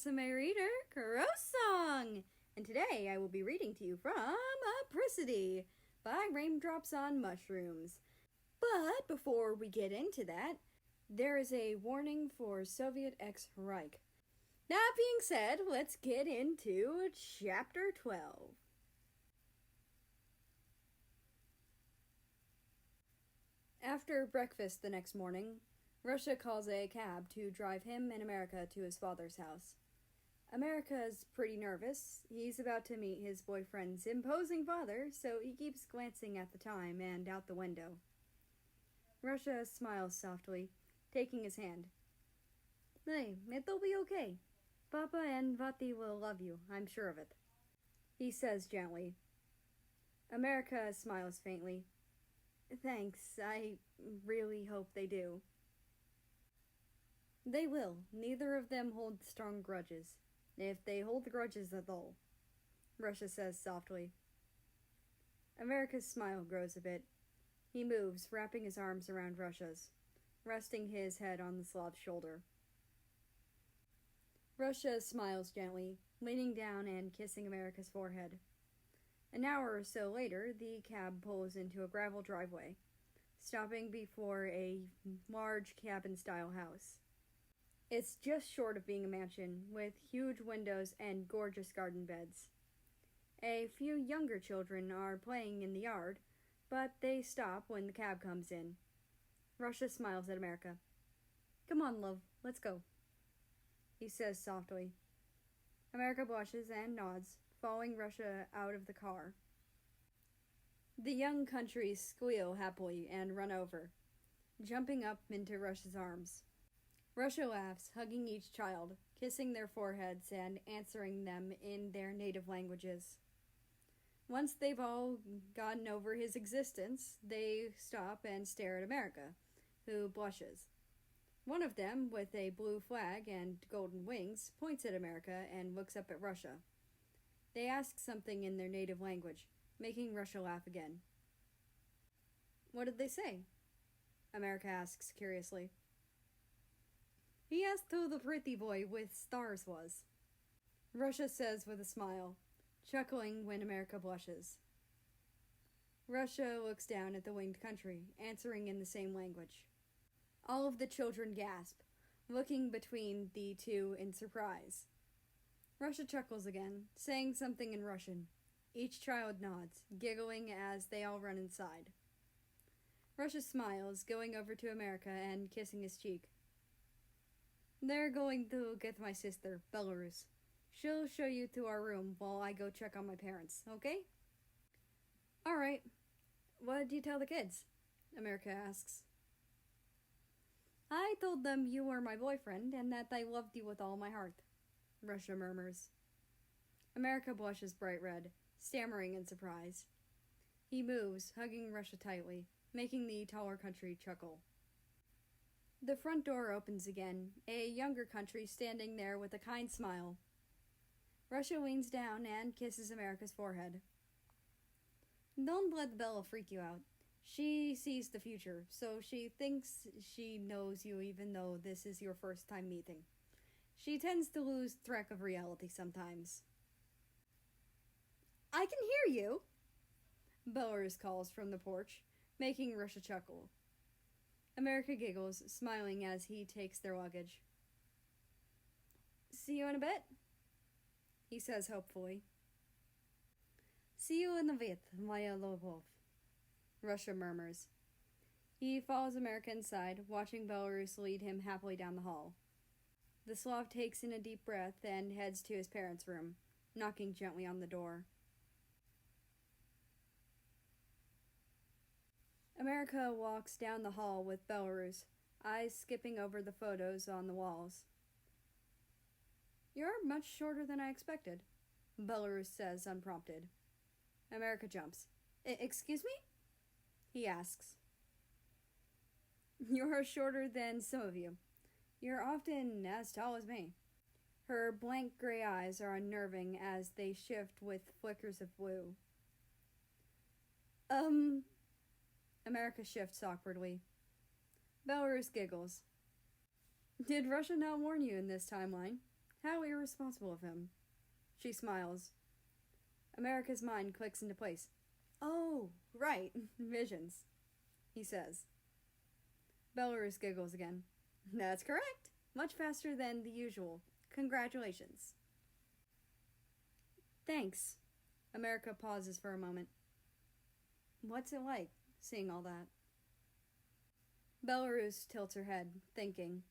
RusAme reader, Kurosong! And today I will be reading to you from Apricity by Raindrops on Mushrooms. But before we get into that, there is a warning for Soviet ex-Reich. That being said, let's get into Chapter 12. After breakfast the next morning, Russia calls a cab to drive him and America to his father's house. America's pretty nervous. He's about to meet his boyfriend's imposing father, so he keeps glancing at the time and out the window. Russia smiles softly, taking his hand. Hey, it'll be okay. Papa and Vati will love you, I'm sure of it, he says gently. America smiles faintly. Thanks, I really hope they do. They will. Neither of them hold strong grudges. If they hold grudges at all, Russia says softly. America's smile grows a bit. He moves, wrapping his arms around Russia's, resting his head on the Slav's shoulder. Russia smiles gently, leaning down and kissing America's forehead. An hour or so later, the cab pulls into a gravel driveway, stopping before a large cabin-style house. It's just short of being a mansion, with huge windows and gorgeous garden beds. A few younger children are playing in the yard, but they stop when the cab comes in. Russia smiles at America. Come on, love, let's go, he says softly. America blushes and nods, following Russia out of the car. The young countries squeal happily and run over, jumping up into Russia's arms. Russia laughs, hugging each child, kissing their foreheads and answering them in their native languages. Once they've all gotten over his existence, they stop and stare at America, who blushes. One of them, with a blue flag and golden wings, points at America and looks up at Russia. They ask something in their native language, making Russia laugh again. What did they say? America asks curiously. He asked who the pretty boy with stars was, Russia says with a smile, chuckling when America blushes. Russia looks down at the winged country, answering in the same language. All of the children gasp, looking between the two in surprise. Russia chuckles again, saying something in Russian. Each child nods, giggling as they all run inside. Russia smiles, going over to America and kissing his cheek. They're going to get my sister, Belarus. She'll show you to our room while I go check on my parents, okay? Alright. What did you tell the kids? America asks. I told them you were my boyfriend and that I loved you with all my heart, Russia murmurs. America blushes bright red, stammering in surprise. He moves, hugging Russia tightly, making the taller country chuckle. The front door opens again, a younger country standing there with a kind smile. Russia leans down and kisses America's forehead. Don't let Bella freak you out. She sees the future, so she thinks she knows you even though this is your first time meeting. She tends to lose track of reality sometimes. I can hear you, Belarus calls from the porch, making Russia chuckle. America giggles, smiling as he takes their luggage. See you in a bit, he says hopefully. See you in a bit, Maya Lovov, Russia murmurs. He follows America inside, watching Belarus lead him happily down the hall. The Slav takes in a deep breath and heads to his parents' room, knocking gently on the door. America walks down the hall with Belarus, eyes skipping over the photos on the walls. You're much shorter than I expected, Belarus says unprompted. America jumps. Excuse me? He asks. You're shorter than some of you. You're often as tall as me. Her blank gray eyes are unnerving as they shift with flickers of blue. America shifts awkwardly. Belarus giggles. Did Russia not warn you in this timeline? How irresponsible of him. She smiles. America's mind clicks into place. Oh, right, visions, he says. Belarus giggles again. That's correct. Much faster than the usual. Congratulations. Thanks. America pauses for a moment. What's it like, seeing all that? Belarus tilts her head, thinking.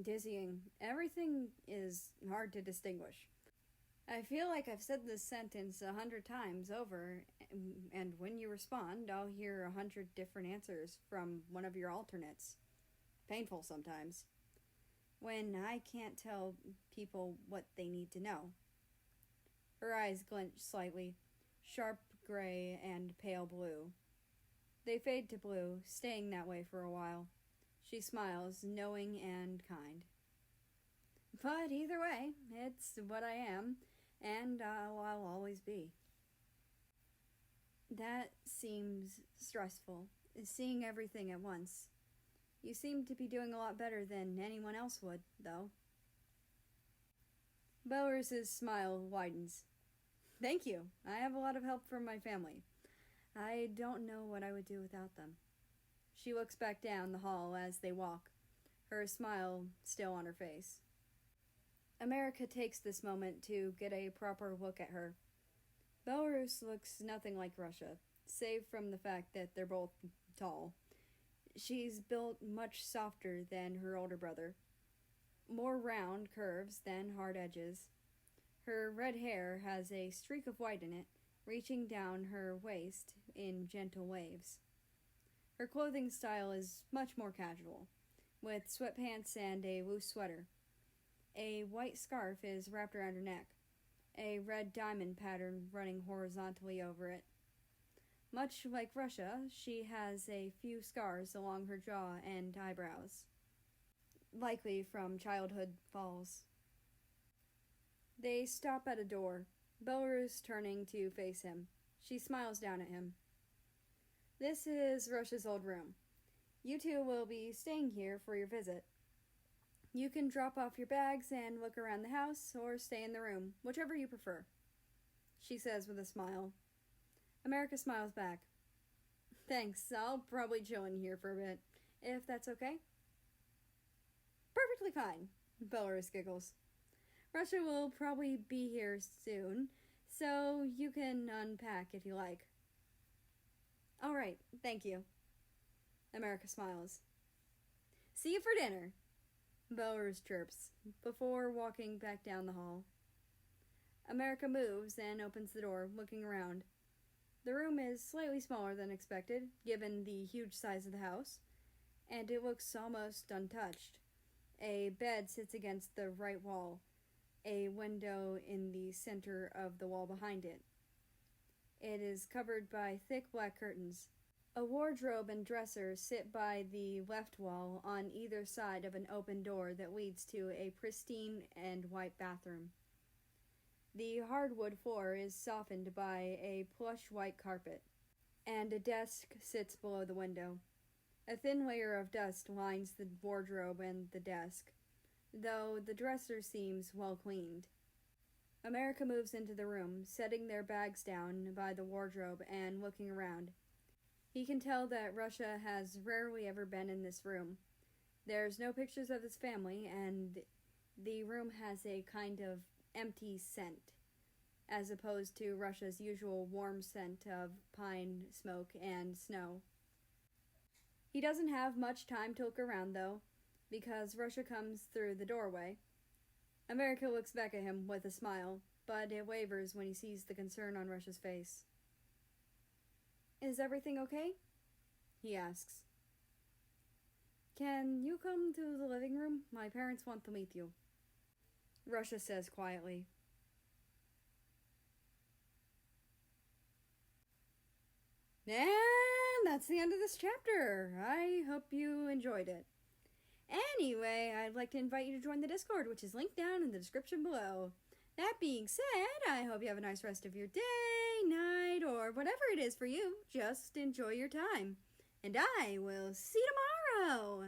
Dizzying. Everything is hard to distinguish. I feel like I've said this sentence 100 times over, and when you respond, I'll hear 100 different answers from one of your alternates. Painful sometimes. When I can't tell people what they need to know. Her eyes glint slightly, sharp gray and pale blue. They fade to blue, staying that way for a while. She smiles, knowing and kind. But either way, it's what I am, and I'll always be. That seems stressful, seeing everything at once. You seem to be doing a lot better than anyone else would, though. Belarus's smile widens. Thank you. I have a lot of help from my family. I don't know what I would do without them. She looks back down the hall as they walk, her smile still on her face. America takes this moment to get a proper look at her. Belarus looks nothing like Russia, save from the fact that they're both tall. She's built much softer than her older brother. More round curves than hard edges. Her red hair has a streak of white in it, reaching down her waist in gentle waves. Her clothing style is much more casual, with sweatpants and a loose sweater. A white scarf is wrapped around her neck, a red diamond pattern running horizontally over it. Much like Russia, she has a few scars along her jaw and eyebrows, likely from childhood falls. They stop at a door, Belarus turning to face him. She smiles down at him. This is Russia's old room. You two will be staying here for your visit. You can drop off your bags and look around the house, or stay in the room, whichever you prefer, she says with a smile. America smiles back. Thanks, I'll probably chill in here for a bit, if that's okay. Perfectly fine, Belarus giggles. Russia will probably be here soon, so you can unpack if you like. All right, thank you. America smiles. See you for dinner, Belarus chirps, before walking back down the hall. America moves and opens the door, looking around. The room is slightly smaller than expected, given the huge size of the house, and it looks almost untouched. A bed sits against the right wall, a window in the center of the wall behind it. It is covered by thick black curtains. A wardrobe and dresser sit by the left wall on either side of an open door that leads to a pristine and white bathroom. The hardwood floor is softened by a plush white carpet, and a desk sits below the window. A thin layer of dust lines the wardrobe and the desk, though the dresser seems well cleaned. America moves into the room, setting their bags down by the wardrobe and looking around. He can tell that Russia has rarely ever been in this room. There's no pictures of his family, and the room has a kind of empty scent, as opposed to Russia's usual warm scent of pine, smoke, and snow. He doesn't have much time to look around, though, because Russia comes through the doorway. America looks back at him with a smile, but it wavers when he sees the concern on Russia's face. Is everything okay? He asks. Can you come to the living room? My parents want to meet you, Russia says quietly. And that's the end of this chapter. I hope you enjoyed it. Anyway, I'd like to invite you to join the Discord, which is linked down in the description below. That being said, I hope you have a nice rest of your day, night, or whatever it is for you. Just enjoy your time. And I will see you tomorrow.